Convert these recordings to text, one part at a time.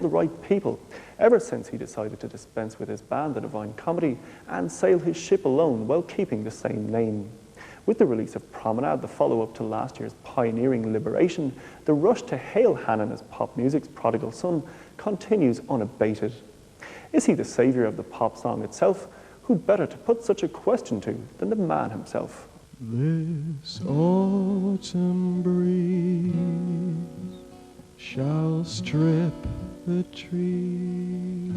the right people, ever since he decided to dispense with his band, The Divine Comedy, and sail his ship alone while keeping the same name. With the release of Promenade, the follow-up to last year's pioneering Liberation, the rush to hail Hannon as pop music's prodigal son continues unabated. Is he the saviour of the pop song itself? Who better to put such a question to than the man himself? This autumn breeze shall strip the trees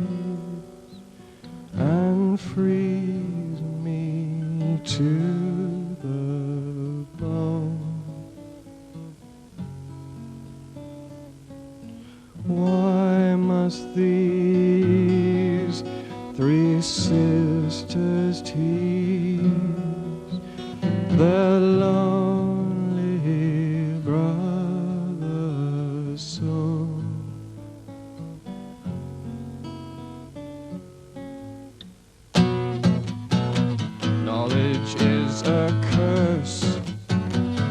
and freeze me to the bone. Why must these three sisters tease their lonely brother so? Knowledge is a curse,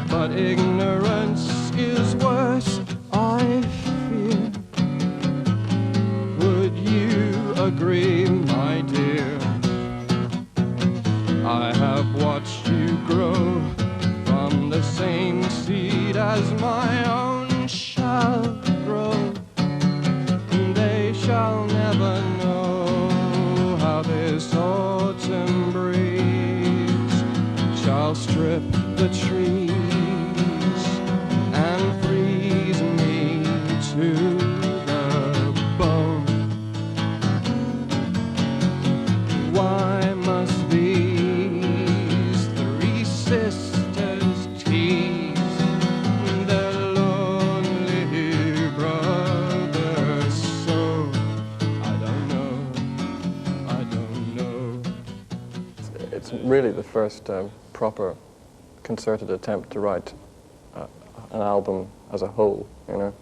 but ignorance is worse, I fear. Would you agree, my dear? I have watched you grow from the same seed as my own shall grow. They shall never know how this autumn breeze shall strip the trees and freeze me to the bone. Why must these three sisters tease their lonely brothers so? I don't know. It's really the first proper concerted attempt to write an album as a whole, you know,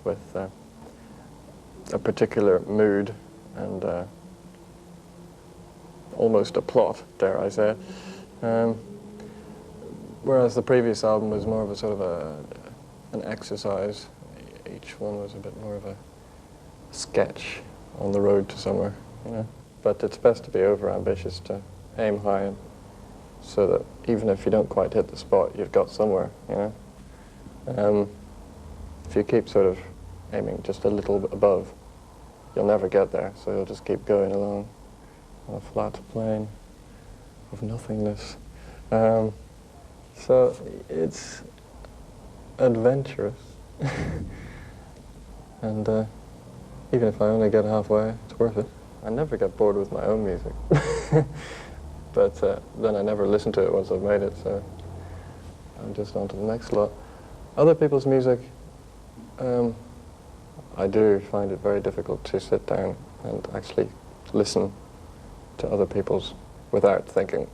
with a particular mood and almost a plot, dare I say. Whereas the previous album was more of a sort of an exercise. Each one was a bit more of a sketch on the road to somewhere, you know. But it's best to be over-ambitious, to aim high, and so that even if you don't quite hit the spot, you've got somewhere, you know. If you keep sort of aiming just a little bit above, you'll never get there, so you'll just keep going along on a flat plane of nothingness. So it's adventurous. And even if I only get halfway, it's worth it. I never get bored with my own music. But then I never listen to it once I've made it, so I'm just on to the next lot. Other people's music, I do find it very difficult to sit down and actually listen to other people's without thinking,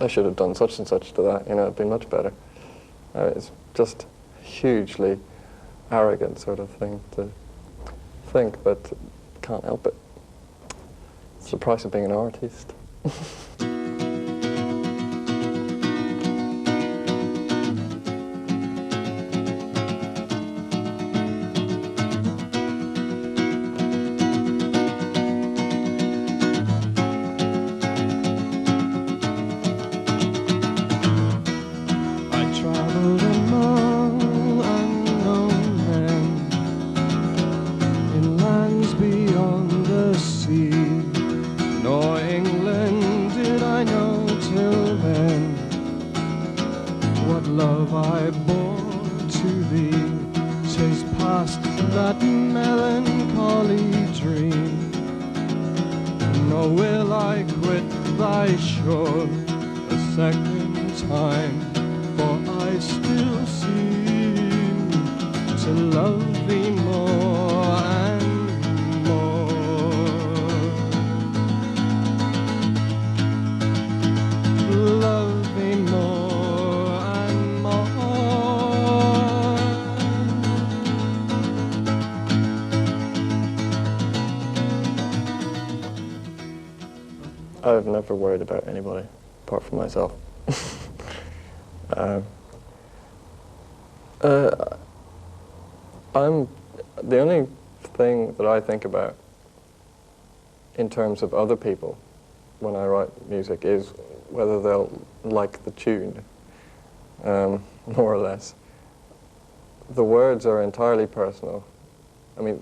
I should have done such and such to that, you know, it'd be much better. It's just a hugely arrogant sort of thing to think, but can't help it. It's the price of being an artist. Love I bore to thee, chase past that melancholy dream. Nor will I quit thy shore a second time, for I still seem to love thee more and more. Love thee more. I've never worried about anybody apart from myself. I'm the only thing that I think about in terms of other people when I write music is whether they'll like the tune, more or less. The words are entirely personal. I mean,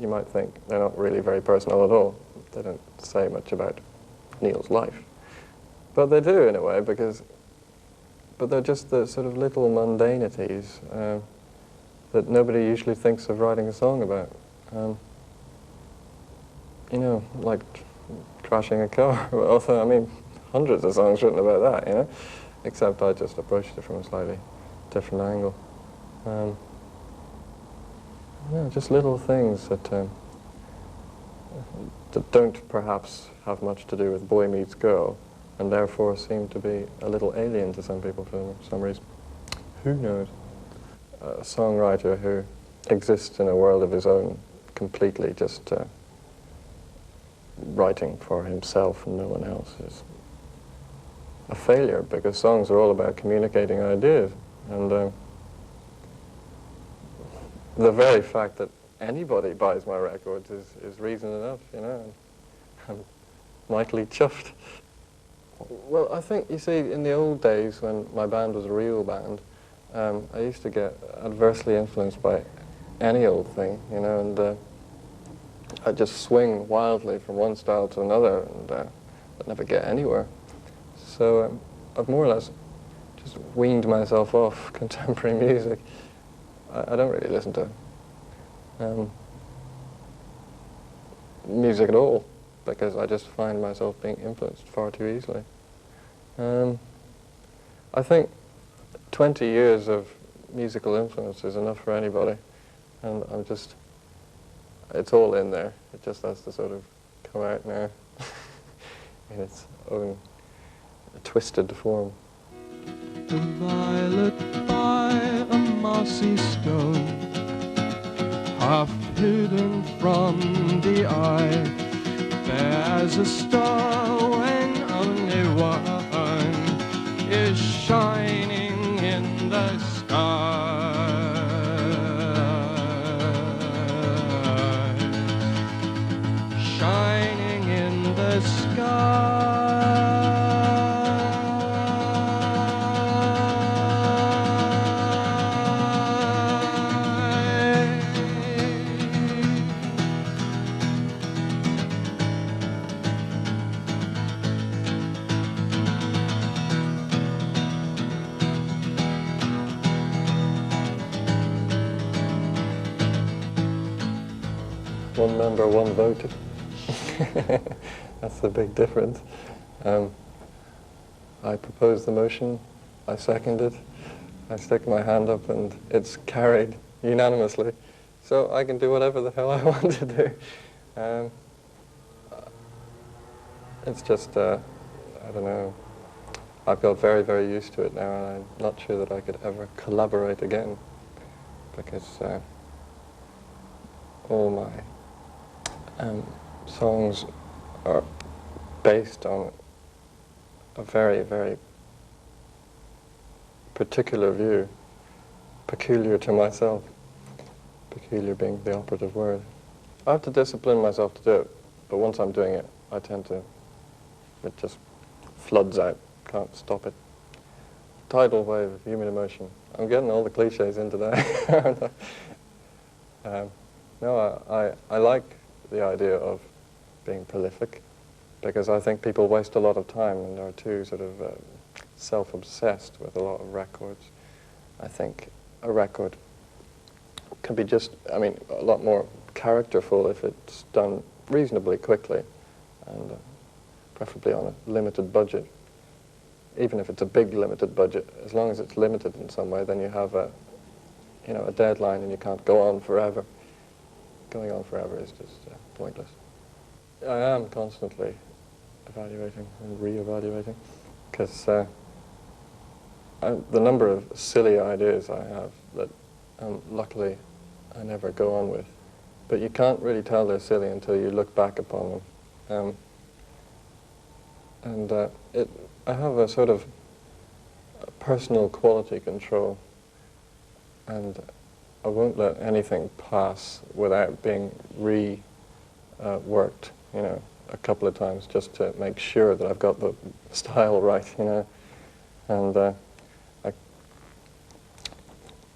you might think they're not really very personal at all. They don't say much about Neil's life. But they do, in a way, but they're just the sort of little mundanities that nobody usually thinks of writing a song about. You know, like crashing a car. Although, I mean, hundreds of songs written about that, you know? Except I just approached it from a slightly different angle. Yeah, just little things that don't perhaps have much to do with boy meets girl, and therefore seem to be a little alien to some people for some reason. Who knows? A songwriter who exists in a world of his own, completely just writing for himself and no one else, is a failure, because songs are all about communicating ideas. And the very fact that anybody buys my records is reason enough, you know. I'm mightily chuffed. Well, I think, you see, in the old days when my band was a real band, I used to get adversely influenced by any old thing, you know, and I'd just swing wildly from one style to another, and I'd never get anywhere. So I've more or less just weaned myself off contemporary music. I don't really listen to music at all, because I just find myself being influenced far too easily. I think 20 years of musical influence is enough for anybody, and it's all in there. It just has to sort of come out now in its own twisted form. The violet by a mossy stone, half hidden from the eye, bears a star when only one is shining in the sky. Shining in the sky. One member, one vote. That's the big difference. I propose the motion, I second it, I stick my hand up, and it's carried unanimously. So I can do whatever the hell I want to do. It's just, I don't know, I've got very, very used to it now, and I'm not sure that I could ever collaborate again, because all my songs are based on a very, very particular view, peculiar to myself, peculiar being the operative word. I have to discipline myself to do it, but once I'm doing it, I tend to, it just floods out, can't stop it. Tidal wave of human emotion. I'm getting all the cliches in today. No, I like the idea of being prolific, because I think people waste a lot of time and are too sort of self-obsessed with a lot of records. I think a record can be just, I mean, a lot more characterful if it's done reasonably quickly, and preferably on a limited budget. Even if it's a big limited budget, as long as it's limited in some way, then you have a deadline, and you can't go on forever. Going on forever is just pointless. I am constantly evaluating and re-evaluating, because the number of silly ideas I have that luckily I never go on with, but you can't really tell they're silly until you look back upon them. I have a sort of personal quality control, and I won't let anything pass without being reworked, you know, a couple of times just to make sure that I've got the style right, you know. And I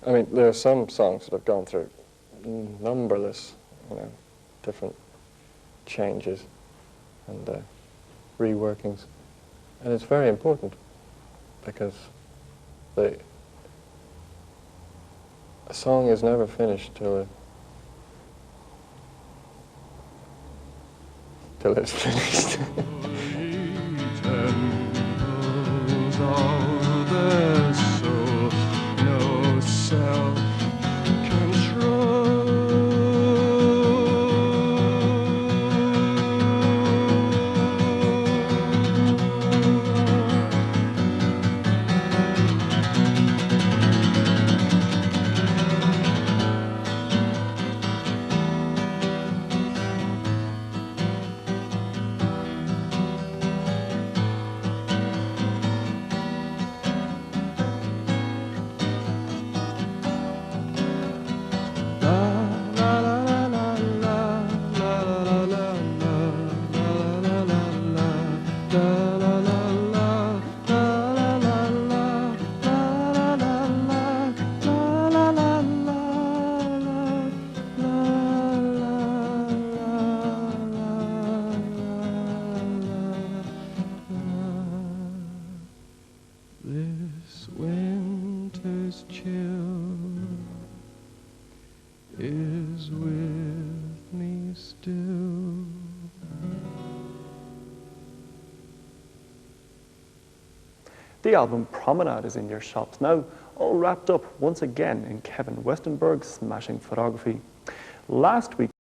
mean, there are some songs that have gone through numberless, you know, different changes and reworkings, and it's very important because a song is never finished till it's finished. This winter's chill is with me still. The album Promenade is in your shops now, all wrapped up once again in Kevin Westenberg's smashing photography. Last week,